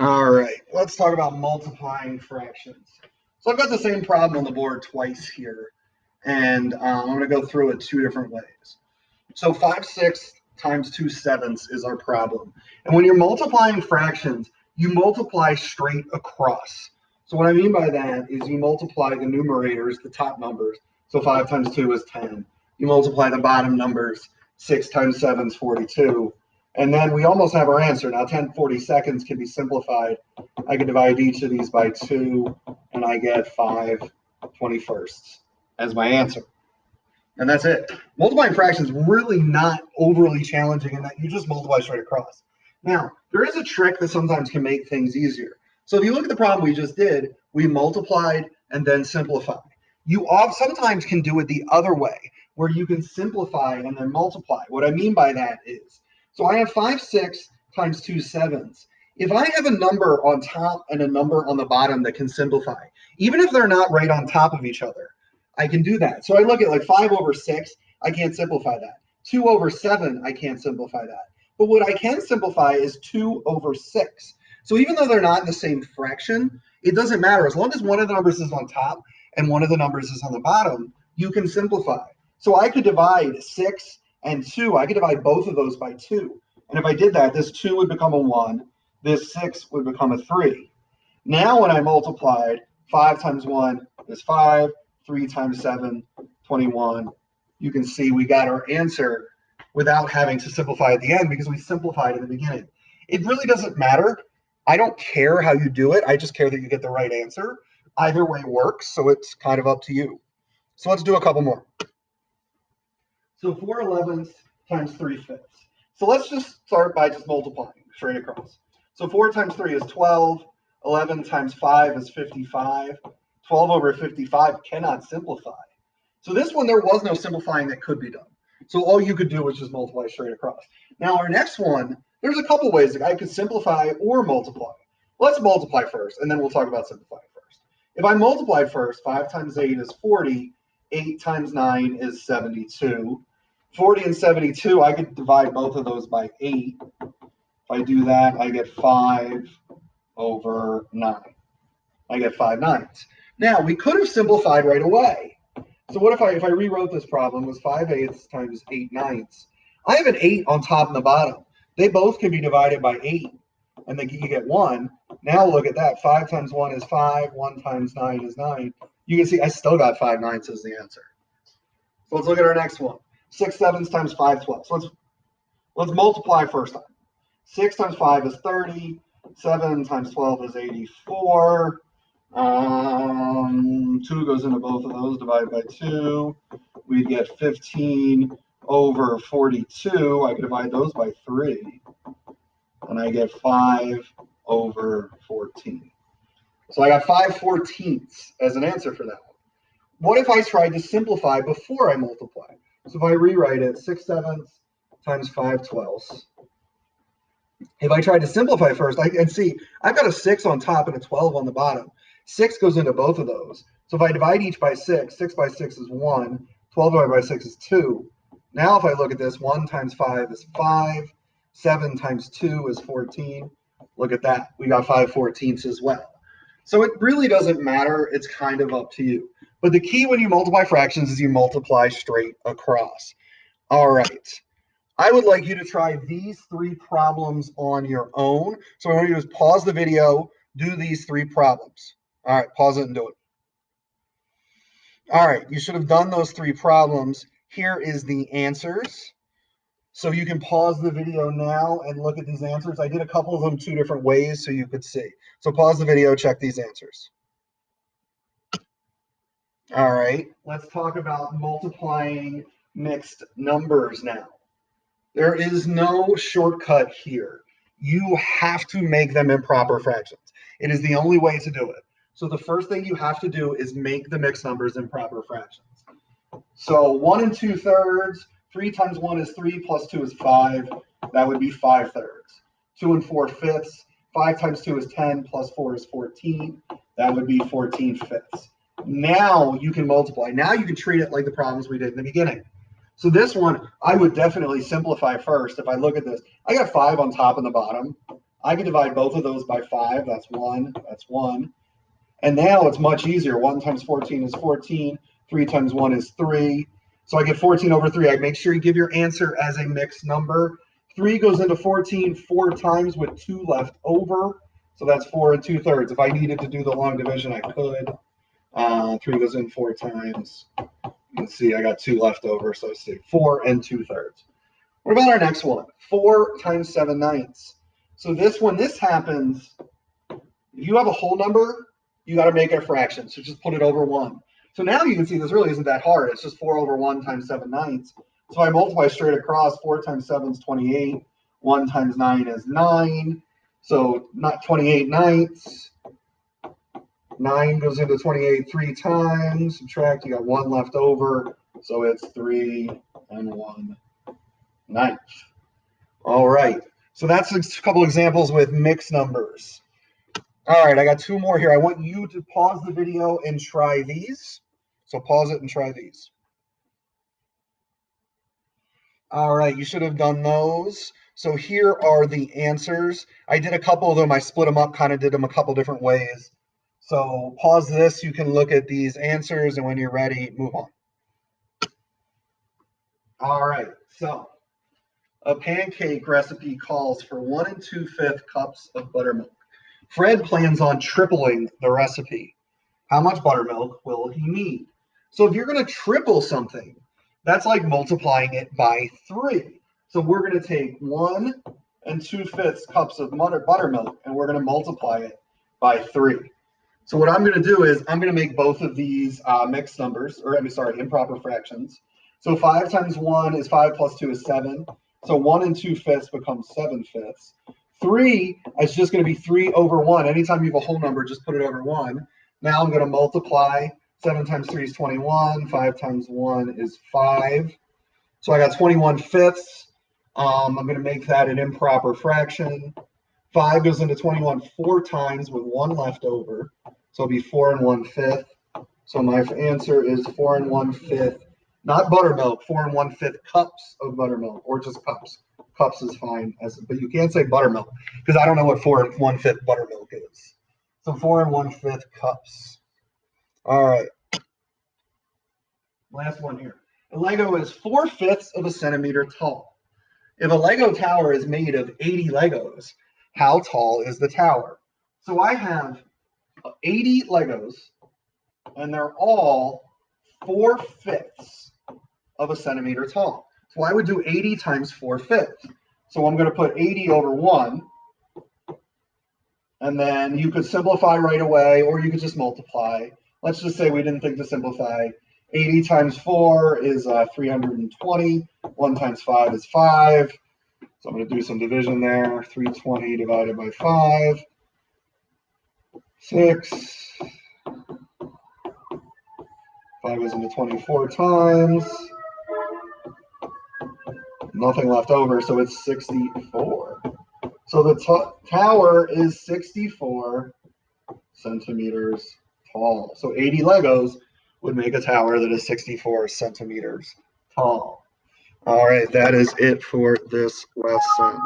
All right, let's talk about multiplying fractions. So I've got the same problem on the board twice here, and I'm going to go through it two different ways. So 5/6 times 2/7 is our problem. And when you're multiplying fractions, you multiply straight across. So what I mean by that is you multiply the numerators, the top numbers. So 5 times 2 is 10. You multiply the bottom numbers. 6 times 7 is 42. And then we almost have our answer. Now 10/42 can be simplified. I can divide each of these by 2, and I get 5/21 as my answer. And that's it. Multiplying fractions really not overly challenging in that you just multiply straight across. Now, there is a trick that sometimes can make things easier. So if you look at the problem we just did, we multiplied and then simplified. You sometimes can do it the other way, where you can simplify and then multiply. What I mean by that is, so I have 5/6 times 2/7. If I have a number on top and a number on the bottom that can simplify, even if they're not right on top of each other, I can do that. So I look at like 5/6, I can't simplify that. 2/7, I can't simplify that. But what I can simplify is 2/6. So even though they're not in the same fraction, it doesn't matter. As long as one of the numbers is on top and one of the numbers is on the bottom, you can simplify. So I could divide 6 and 2. I could divide both of those by 2. And if I did that, this 2 would become a 1. This 6 would become a 3. Now when I multiplied, 5 times 1 is 5. 3 times 7, 21. You can see we got our answer without having to simplify at the end because we simplified in the beginning. It really doesn't matter. I don't care how you do it. I just care that you get the right answer. Either way works, so it's kind of up to you. So let's do a couple more. So 4/11 times 3/5. So let's just start by just multiplying straight across. So 4 times 3 is 12. 11 times 5 is 55. 12/55 cannot simplify. So this one, there was no simplifying that could be done. So all you could do was just multiply straight across. Now our next one, there's a couple ways that I could simplify or multiply. Let's multiply first, and then we'll talk about simplifying first. If I multiply first, 5 times 8 is 40. 8 times 9 is 72. 40 and 72, I could divide both of those by 8. If I do that, I get 5/9. I get 5/9. Now, we could have simplified right away. So what if I rewrote this problem was 5/8 times 8/9? I have an 8 on top and the bottom. They both can be divided by 8, and then you get 1. Now look at that. 5 times 1 is 5. 1 times 9 is 9. You can see I still got 5/9 as the answer. So let's look at our next one. 6/7 times 5/12. So let's multiply first time. 6 times 5 is 30. 7 times 12 is 84. 2 goes into both of those, divided by 2. We'd get 15/42. I could divide those by 3. And I get 5/14. So I got 5/14 as an answer for that one. What if I tried to simplify before I multiply? So if I rewrite it, 6/7 times 5/12. If I tried to simplify first, I can see I've got a 6 on top and a 12 on the bottom. 6 goes into both of those. So if I divide each by 6, 6 by 6 is 1. 12 divided by 6 is 2. Now if I look at this, 1 times 5 is 5. 7 times 2 is 14. Look at that. We got 5/14 as well. So it really doesn't matter. It's kind of up to you. But the key when you multiply fractions is you multiply straight across. All right. I would like you to try these 3 problems on your own. So what I'm going to do is pause the video, do these 3 problems. All right, pause it and do it. All right, you should have done those 3 problems. Here is the answers. So you can pause the video now and look at these answers. I did a couple of them 2 different ways so you could see. So pause the video, check these answers. All right, let's talk about multiplying mixed numbers now. There is no shortcut here. You have to make them improper fractions. It is the only way to do it. So the first thing you have to do is make the mixed numbers improper fractions. So 1 2/3, 3 times 1 is 3 plus 2 is 5. That would be 5/3. 2 4/5. 5 times 2 is 10 plus 4 is 14. That would be 14/5. Now you can multiply. Now you can treat it like the problems we did in the beginning. So this one, I would definitely simplify first. If I look at this, I got 5 on top and the bottom. I can divide both of those by 5. That's 1. That's 1. And now it's much easier. 1 times 14 is 14. 3 times 1 is 3. So I get 14 over 3. I make sure you give your answer as a mixed number. 3 goes into 14 4 times with 2 left over. So that's 4 2/3. If I needed to do the long division, I could. 3 goes in 4 times. You can see I got 2 left over. So I say 4 2/3. What about our next one? 4 times 7/9. So when this happens, if you have a whole number, you got to make it a fraction. So just put it over 1. So now you can see this really isn't that hard. It's just 4 over 1 times 7/9. So I multiply straight across. 4 times 7 is 28. 1 times 9 is 9. So not 28/9. 9 goes into 28 3 times. Subtract, you got 1 left over. So it's 3 1/9. All right. So that's a couple examples with mixed numbers. All right, I got 2 more here. I want you to pause the video and try these. So pause it and try these. All right, you should have done those. So here are the answers. I did a couple of them. I split them up, kind of did them a couple different ways. So pause this. You can look at these answers, and when you're ready, move on. All right, so a pancake recipe calls for 1 2/5 cups of buttermilk. Fred plans on tripling the recipe. How much buttermilk will he need? So if you're going to triple something, that's like multiplying it by 3. So we're going to take 1 2/5 cups of buttermilk, and we're going to multiply it by 3. So what I'm going to do is I'm going to make both of these mixed numbers, or improper fractions. So 5 times 1 is 5 plus 2 is 7. So 1 2/5 becomes 7/5. 3 is just going to be 3 over 1. Anytime you have a whole number, just put it over 1. Now I'm going to multiply. 7 times 3 is 21. 5 times 1 is 5. So I got 21/5. I'm going to make that an improper fraction. 5 goes into 21 4 times with 1 left over. So it'll be 4 1/5. So my answer is 4 1/5. Not buttermilk, 4 1/5 cups of buttermilk, or just cups. Cups is fine, but you can't say buttermilk because I don't know what 4 1/5 buttermilk is. So 4 1/5 cups. All right. Last one here. A Lego is 4/5 of a centimeter tall. If a Lego tower is made of 80 Legos, how tall is the tower? So I have 80 Legos, and they're all 4/5 of a centimeter tall. So I would do 80 times 4/5. So I'm going to put 80 over 1. And then you could simplify right away, or you could just multiply. Let's just say we didn't think to simplify. 80 times 4 is 320. 1 times 5 is 5. So I'm going to do some division there. 320 divided by 5. 6. 5 goes into 24 times. Nothing left over, so it's 64. So the tower is 64 centimeters tall. So 80 Legos would make a tower that is 64 centimeters tall. All right, that is it for this lesson.